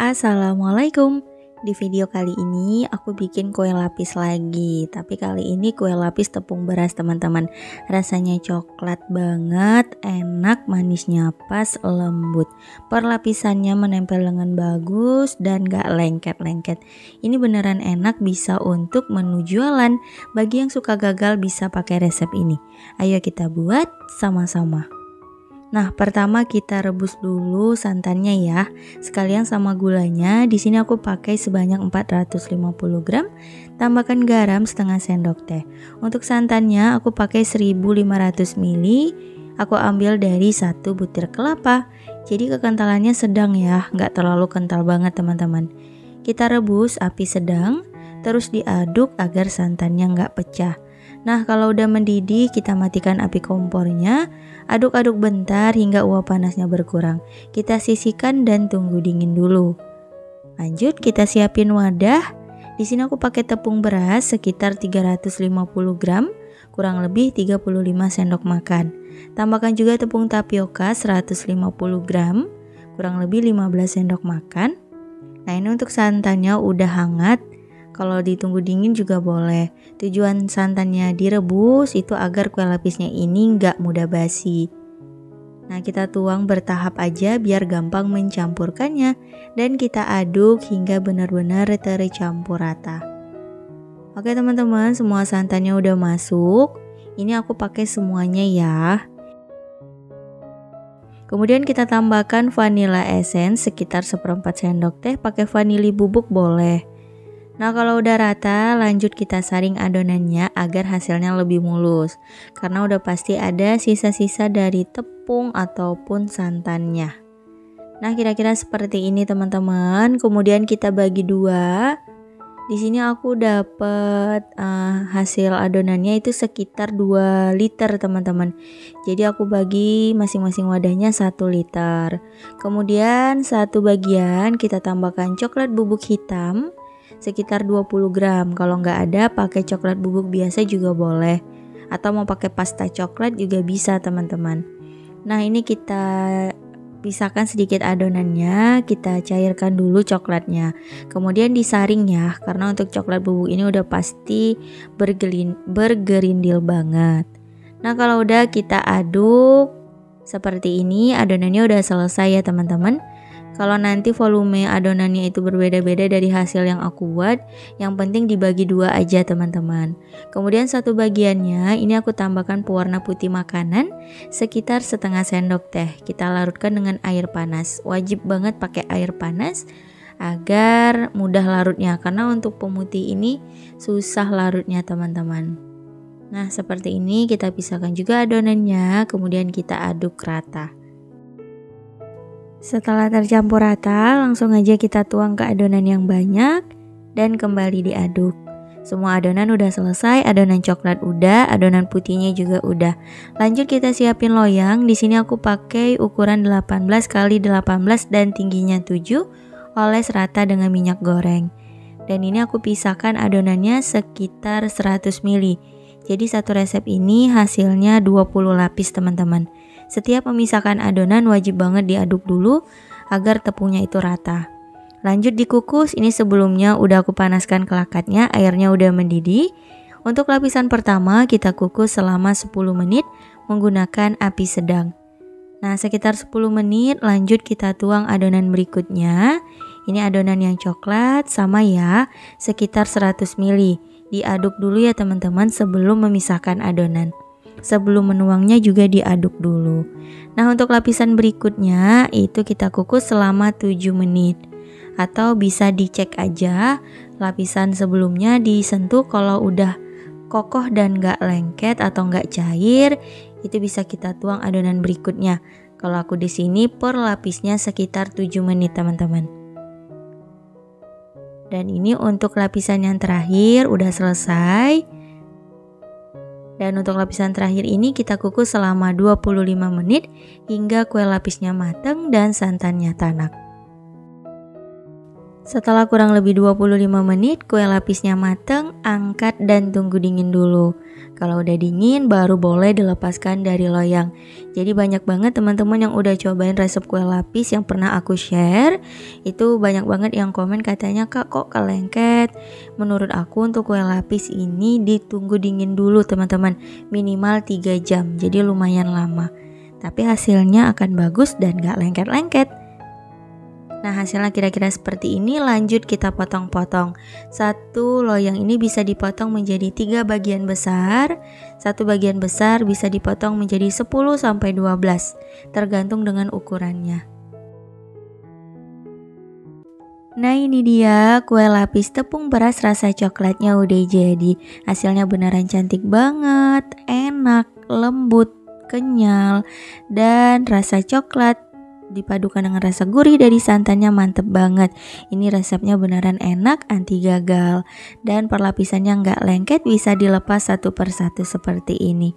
Assalamualaikum. Di video kali ini aku bikin kue lapis lagi. Tapi kali ini kue lapis tepung beras teman-teman. Rasanya coklat banget, enak, manisnya pas, lembut. Perlapisannya menempel dengan bagus dan gak lengket-lengket. Ini beneran enak, bisa untuk menu jualan. Bagi yang suka gagal bisa pakai resep ini. Ayo kita buat sama-sama. Nah, pertama kita rebus dulu santannya ya. Sekalian sama gulanya. Di sini aku pakai sebanyak 450 gram. Tambahkan garam setengah sendok teh. Untuk santannya aku pakai 1500 ml. Aku ambil dari 1 butir kelapa. Jadi kekentalannya sedang ya, nggak terlalu kental banget teman-teman. Kita rebus api sedang, terus diaduk agar santannya nggak pecah. Nah, kalau udah mendidih kita matikan api kompornya. Aduk-aduk bentar hingga uap panasnya berkurang. Kita sisihkan dan tunggu dingin dulu. Lanjut kita siapin wadah. Di sini aku pakai tepung beras sekitar 350 gram, kurang lebih 35 sendok makan. Tambahkan juga tepung tapioka 150 gram, kurang lebih 15 sendok makan. Nah, ini untuk santannya udah hangat. Kalau ditunggu dingin juga boleh. Tujuan santannya direbus itu agar kue lapisnya ini nggak mudah basi. Nah, kita tuang bertahap aja biar gampang mencampurkannya. Dan kita aduk hingga benar-benar tercampur rata. Oke teman-teman, semua santannya udah masuk. Ini aku pakai semuanya ya. Kemudian kita tambahkan vanilla essence sekitar 1/4 sendok teh. Pakai vanili bubuk boleh. Nah, kalau udah rata, lanjut kita saring adonannya agar hasilnya lebih mulus. Karena udah pasti ada sisa-sisa dari tepung ataupun santannya. Nah, kira-kira seperti ini teman-teman. Kemudian kita bagi dua. Di sini aku dapat hasil adonannya itu sekitar 2 liter teman-teman. Jadi aku bagi masing-masing wadahnya 1 liter. Kemudian satu bagian kita tambahkan coklat bubuk hitam sekitar 20 gram. Kalau nggak ada pakai coklat bubuk biasa juga boleh. Atau mau pakai pasta coklat juga bisa teman-teman. Nah, ini kita pisahkan sedikit adonannya. Kita cairkan dulu coklatnya. Kemudian disaring ya. Karena untuk coklat bubuk ini udah pasti bergerindil banget. Nah, kalau udah kita aduk seperti ini, adonannya udah selesai ya teman-teman. Kalau nanti volume adonannya itu berbeda-beda dari hasil yang aku buat, yang penting dibagi dua aja teman-teman. Kemudian satu bagiannya ini aku tambahkan pewarna putih makanan sekitar setengah sendok teh. Kita larutkan dengan air panas. Wajib banget pakai air panas agar mudah larutnya, karena untuk pemutih ini susah larutnya teman-teman. Nah, seperti ini kita pisahkan juga adonannya, kemudian kita aduk rata. Setelah tercampur rata, langsung aja kita tuang ke adonan yang banyak dan kembali diaduk. Semua adonan udah selesai, adonan coklat udah, adonan putihnya juga udah. Lanjut kita siapin loyang. Di sini aku pakai ukuran 18 x 18 dan tingginya 7, oles rata dengan minyak goreng. Dan ini aku pisahkan adonannya sekitar 100 ml. Jadi satu resep ini hasilnya 20 lapis teman-teman. Setiap memisahkan adonan wajib banget diaduk dulu agar tepungnya itu rata. Lanjut dikukus. Ini sebelumnya udah aku panaskan kelakatnya, airnya udah mendidih. Untuk lapisan pertama kita kukus selama 10 menit menggunakan api sedang. Nah, sekitar 10 menit lanjut kita tuang adonan berikutnya. Ini adonan yang coklat sama ya, sekitar 100 ml. Diaduk dulu ya teman-teman sebelum memisahkan adonan. Sebelum menuangnya juga diaduk dulu. Nah, untuk lapisan berikutnya itu kita kukus selama 7 menit. Atau bisa dicek aja lapisan sebelumnya disentuh, kalau udah kokoh dan gak lengket atau gak cair, itu bisa kita tuang adonan berikutnya. Kalau aku di sini per lapisnya sekitar 7 menit teman-teman. Dan ini untuk lapisan yang terakhir udah selesai. Dan untuk lapisan terakhir ini kita kukus selama 25 menit hingga kue lapisnya matang dan santannya tanak. Setelah kurang lebih 25 menit kue lapisnya mateng, angkat dan tunggu dingin dulu. Kalau udah dingin baru boleh dilepaskan dari loyang. Jadi banyak banget teman-teman yang udah cobain resep kue lapis yang pernah aku share. Itu banyak banget yang komen katanya, "Kak, kok kelengket?" Menurut aku untuk kue lapis ini ditunggu dingin dulu teman-teman, minimal 3 jam. Jadi lumayan lama. Tapi hasilnya akan bagus dan gak lengket-lengket. Nah, hasilnya kira-kira seperti ini. Lanjut kita potong-potong. Satu loyang ini bisa dipotong menjadi 3 bagian besar. Satu bagian besar bisa dipotong menjadi 10-12, tergantung dengan ukurannya. Nah, ini dia kue lapis tepung beras rasa coklatnya udah jadi. Hasilnya beneran cantik banget, enak, lembut, kenyal, dan rasa coklat dipadukan dengan rasa gurih dari santannya mantep banget. Ini resepnya beneran enak, anti gagal, dan perlapisannya nggak lengket, bisa dilepas satu persatu seperti ini.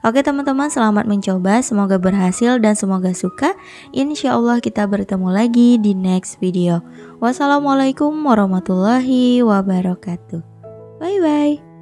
Oke teman-teman, selamat mencoba, semoga berhasil dan semoga suka. Insya Allah kita bertemu lagi di next video. Wassalamualaikum warahmatullahi wabarakatuh. Bye bye.